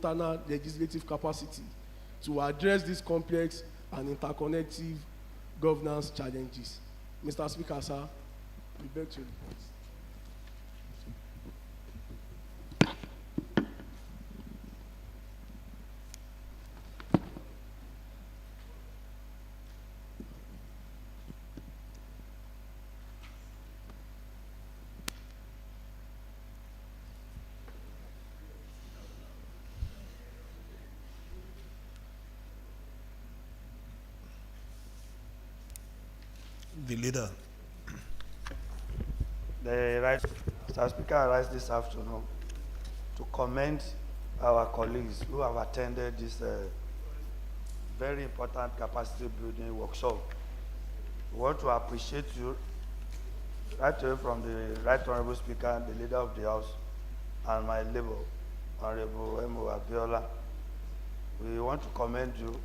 internal legislative capacity to address these complex and interconnected governance challenges. Mr. Speaker, sir, we beg to report. The leader. Mr. Speaker, I rise this afternoon to commend our colleagues who have attended this very important capacity building workshop. We want to appreciate you right away from the Right Honorable Speaker, the Leader of the House, and my neighbor, Honorable Emo Abiola. We want to commend you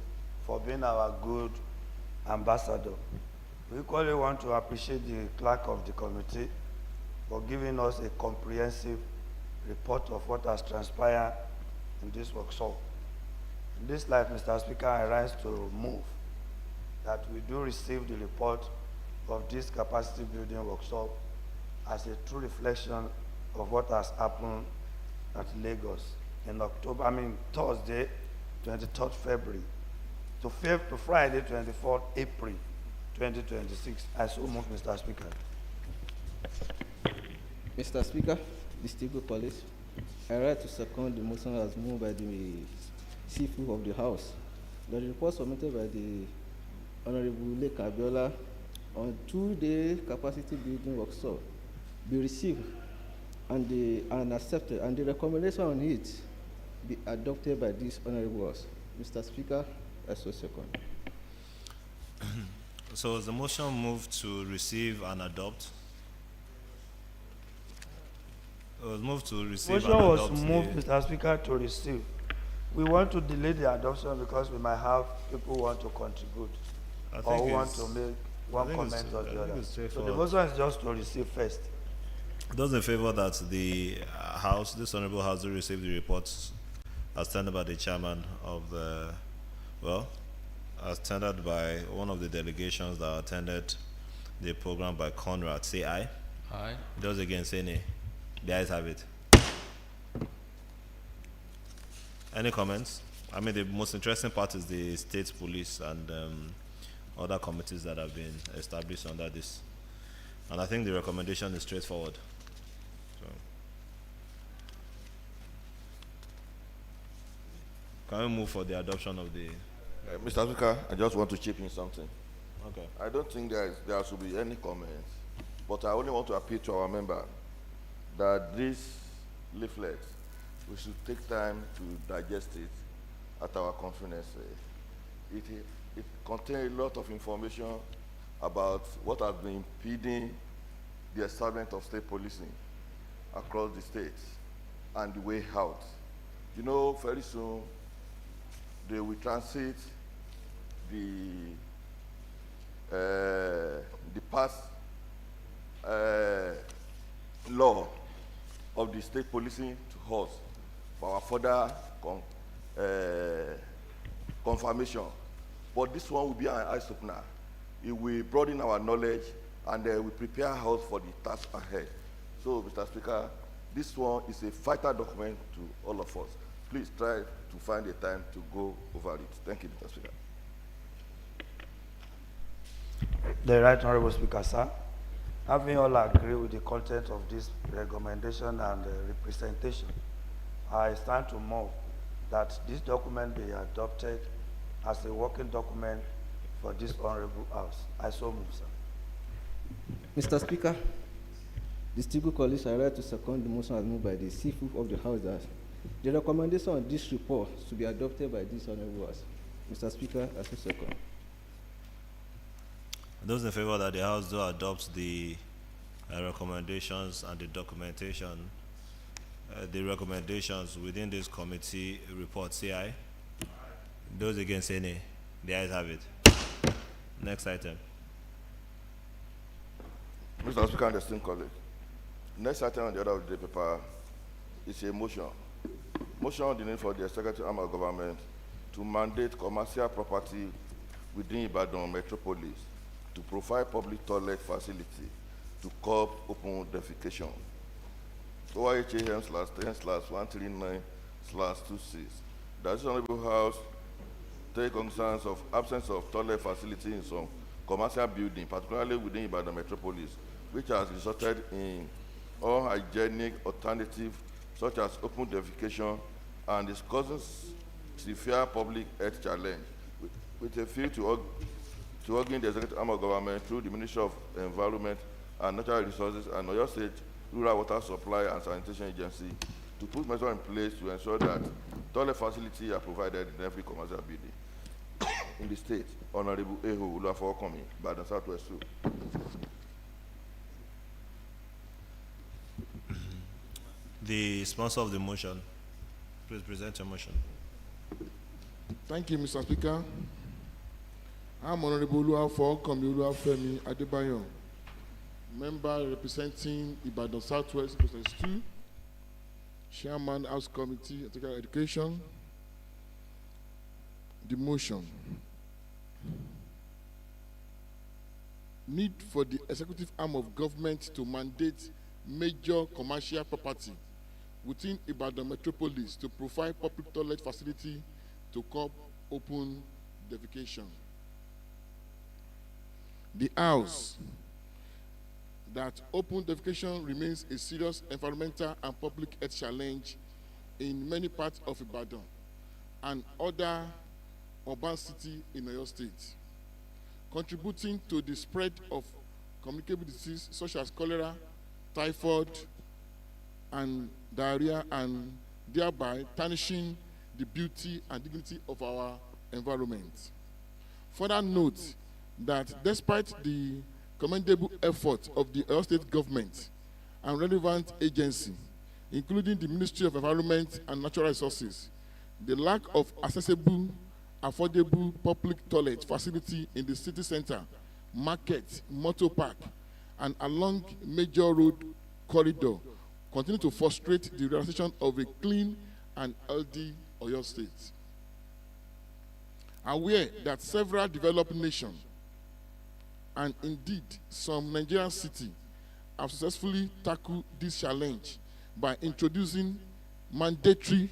for being our good ambassador. We equally want to appreciate the clerk of the committee for giving us a comprehensive report of what has transpired in this workshop. In this light, Mr. Speaker, I rise to move that we do receive the report of this capacity building workshop as a true reflection of what has happened at Lagos in Thursday, 23rd February to Friday, 24th April, 2026. I so move, Mr. Speaker. Mr. Speaker, distinguished colleagues, I rise to second the motion as moved by the Chief of the House. The report submitted by the Honorable Lake Abiola on 2-day capacity building workshop be received and accepted, and the recommendation on it be adopted by this Honorable House. Mr. Speaker, I so second. So the motion moved to receive and adopt. It was moved to receive Motion and was adopt. moved, Mr. Speaker, to receive. We want to delay the adoption because we might have people who want to contribute or who want to make one comment or the other. So the motion is just to receive first. Those in favor that the House, this Honorable House, will receive the reports as tendered by the chairman of the, as tendered by one of the delegations that attended the program by Conrad, say aye. Aye. Those against, say nay. The ayes have it. Any comments? I mean, the most interesting part is the state police and other committees that have been established under this. And I think the recommendation is straightforward. So, can we move for the adoption of the... Mr. Speaker, I just want to chip in something. Okay. I don't think there should be any comments, but I only want to appeal to our member that this leaflet, we should take time to digest it at our conference. It contains a lot of information about what has been impeding the establishment of state policing across the states and the way out. You know, very soon they will transit the past law of the state policing to us for our further confirmation. But this one will be an eye-opener. It will broaden our knowledge and will prepare us for the task ahead. So, Mr. Speaker, this one is a vital document to all of us. Please try to find a time to go over it. Thank you, Mr. Speaker. The Right Honorable Speaker, sir. Having all agree with the content of this recommendation and representation, I stand to move that this document be adopted as a working document for this Honorable House. I so move, sir. Mr. Speaker, distinguished colleagues, I rise to second the motion as moved by the Chief of the House that the recommendation on this report to be adopted by this Honorable House. Mr. Speaker, I so second. Those in favor that the House do adopt the recommendations and the documentation, the recommendations within this committee report, say aye. Those against, say nay. The ayes have it. Next item. Mr. Speaker and esteemed colleagues, next item on the order of the day paper is a motion Motion on the need for the executive arm of government to mandate commercial property within Ibadan metropolis to provide public toilet facility to curb open defecation. OIHAM/10/139/26. That this Honorable House take cognizance of absence of toilet facility in some commercial building, particularly within Ibadan metropolis, which has resulted in unhygienic alternative such as open defecation and is causing severe public health challenge with a view to organ the executive arm of government through the Ministry of Environment and Natural Resources and Oyo State Rural Water Supply and Sanitation Agency to put measures in place to ensure that toilet facilities are provided in every commercial building in the state. Honorable Eho Ulafokomi, Ibadan Southwest 2. The sponsor of the motion, please present your motion. Thank you, Mr. Speaker. I'm Honorable Oluwafokomi Oluwafemi Adebayo, member representing Ibadan Southwest Process 2, Chairman House Committee on Technical Education. The motion. Need for the executive arm of government to mandate major commercial property within Ibadan metropolis to provide public toilet facility to curb open defecation. The House that open defecation remains a serious environmental and public health challenge in many parts of Ibadan and other urban cities in Oyo State, contributing to the spread of communicable diseases such as cholera, typhoid, and diarrhea, and thereby tarnishing the beauty and dignity of our environment. Further note that despite the commendable efforts of the Oyo State government and relevant agencies, including the Ministry of Environment and Natural Resources, the lack of accessible, affordable public toilet facility in the city center, market, motor park, and along major road corridor continue to frustrate the realization of a clean and healthy Oyo State. Aware that several developed nations and indeed some Nigerian cities have successfully tackled this challenge by introducing mandatory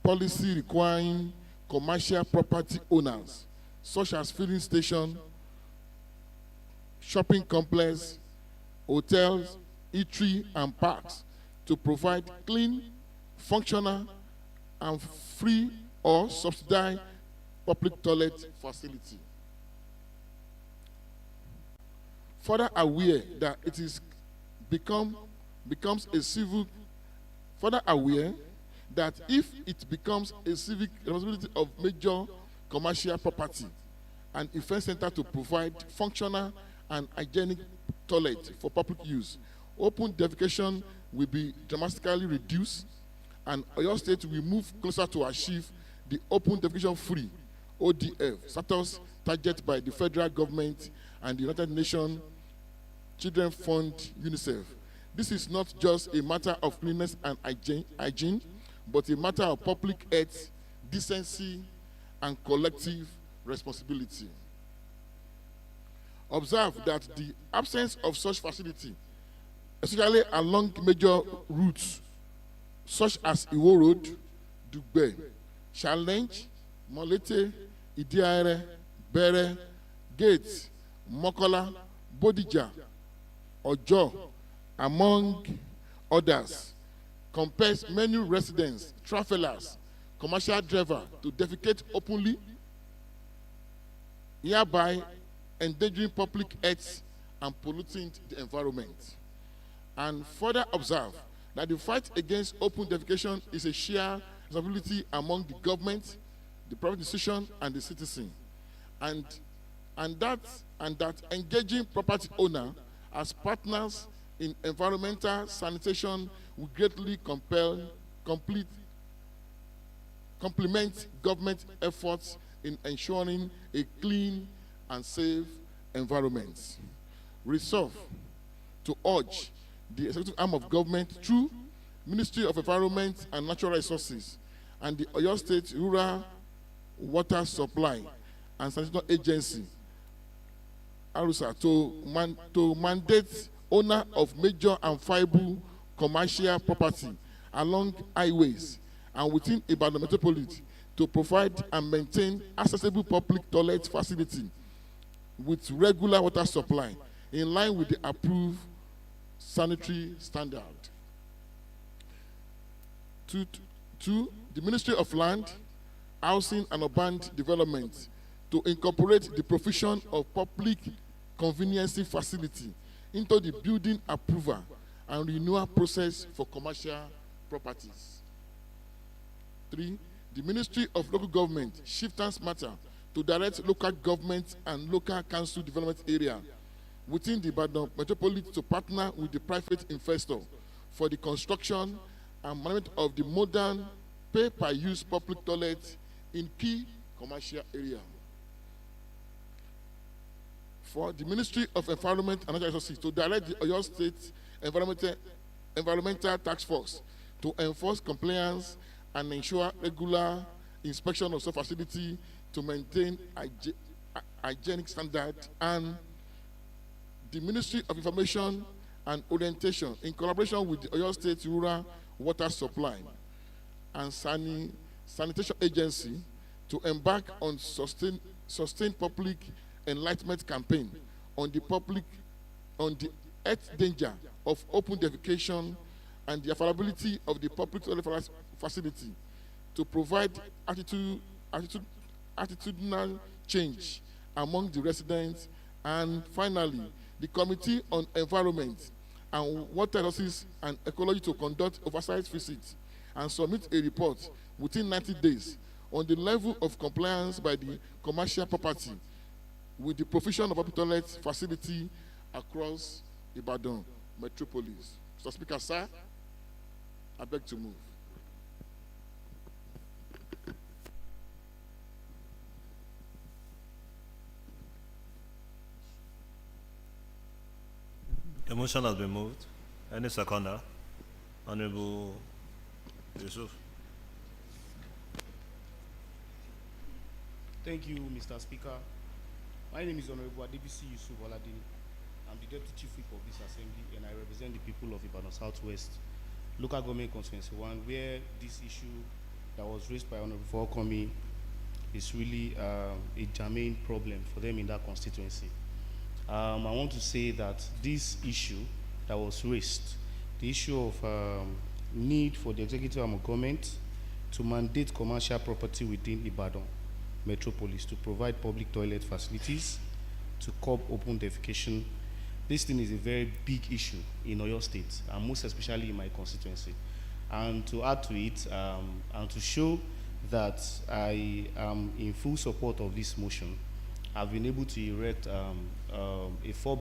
policy requiring commercial property owners such as filling station, shopping complex, hotels, eatery, and parks to provide clean, functional, and free or subsidized public toilet facility. Further aware that it is becomes a civil, further aware that if it becomes a civic responsibility of major commercial property and event center to provide functional and hygienic toilet for public use, open defecation will be dramatically reduced and Oyo State will move closer to achieve the open defecation free ODF status targeted by the federal government and the United Nations Children Fund UNICEF. This is not just a matter of cleanliness and hygiene, but a matter of public health, decency, and collective responsibility. Observe that the absence of such facility, especially along major routes such as Iwo Road, Dugbe, Challenge, Molete, Idiare, Bere, Gates, Mokola, Bodija, Ojo, among others, compels many residents, travelers, commercial drivers to defecate openly, hereby endangering public health and polluting the environment. And further observe that the fight against open defecation is a shared responsibility among the government, the private institution, and the citizen. And that engaging property owner as partners in environmental sanitation will greatly complement government efforts in ensuring a clean and safe environment. Resolve to urge the executive arm of government through Ministry of Environment and Natural Resources and the Oyo State Rural Water Supply and Sanitation Agency, ARUSA, to mandate owner of major and viable commercial property along highways and within Ibadan metropolis to provide and maintain accessible public toilet facility with regular water supply in line with the approved sanitary standard. Two, the Ministry of Land, Housing and Urban Development to incorporate the provision of public convenience facility into the building approval and renewal process for commercial properties. 3, the Ministry of Local Government, Chieftains Matter, to direct local government and local council development area within the Ibadan metropolis to partner with the private investor for the construction and management of the modern pay-per-use public toilet in key commercial area. For the Ministry of Environment and Natural Resources to direct the Oyo State Environmental Task Force to enforce compliance and ensure regular inspection of such facility to maintain hygienic standard, and the Ministry of Information and Orientation in collaboration with the Oyo State Rural Water Supply and Sanitation Agency to embark on sustained public enlightenment campaign on the health danger of open defecation and the availability of the public toilet facility to provide attitudinal change among the residents. And finally, the Committee on Environment and Water Resources and Ecology to conduct oversight visits and submit a report within 90 days on the level of compliance by the commercial property with the provision of public toilet facility across Ibadan metropolis. Mr. Speaker, sir, I beg to move. The motion has been moved. Any seconder? Honorable Yusuf. Thank you, Mr. Speaker. My name is Honorable Adebisi Yusuf Oladini. I'm the Deputy Chief Whip of this Assembly, and I represent the people of Ibadan Southwest Local Government Constituency 1, where this issue that was raised by Honorable Falcomi is really a germane problem for them in that constituency. I want to say that this issue that was raised, the issue of need for the executive arm of government to mandate commercial property within Ibadan metropolis to provide public toilet facilities, to curb open defecation. This thing is a very big issue in Oyo State, and most especially in my constituency. And to add to it, and to show that I am in full support of this motion, I've been able to erect a 4